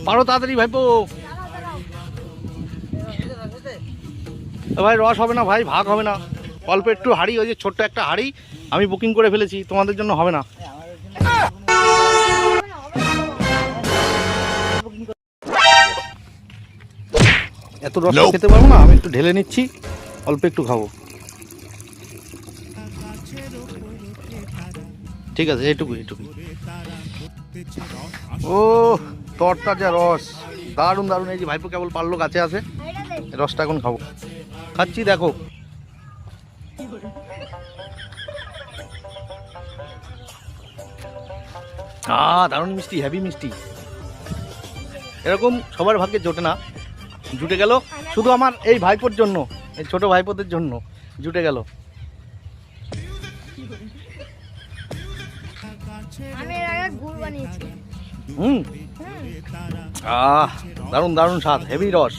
পারো তাড়াতাড়ি ভাইপো। ভাই রস হবে না ভাই, ভাগ হবে না, অল্প একটু হাঁড়ি, ওই যে ছোট্ট একটা হাঁড়ি আমি বুকিং করে ফেলেছি, তোমাদের জন্য হবে না। এত রস খেতে পারবো না, আমি একটু ঢেলে নিচ্ছি, অল্প একটু খাবো। ঠিক আছে, এইটুকু এইটুকু। ও তরতাজা রস, দারুণ দারুণ। এই যে ভাইপো কেবল পারলো, গাছে আছে, রসটা এখন খাবো। খাচ্ছি দেখো। দারুণ মিষ্টি, হেভি মিষ্টি। এরকম সবার ভাগ্যে জোটে না, জুটে গেল শুধু আমার এই ভাইপোর জন্য, এই ছোট ভাইপোদের জন্য জুটে গেল। দারুণ দারুণ স্বাদ, হেভি রস।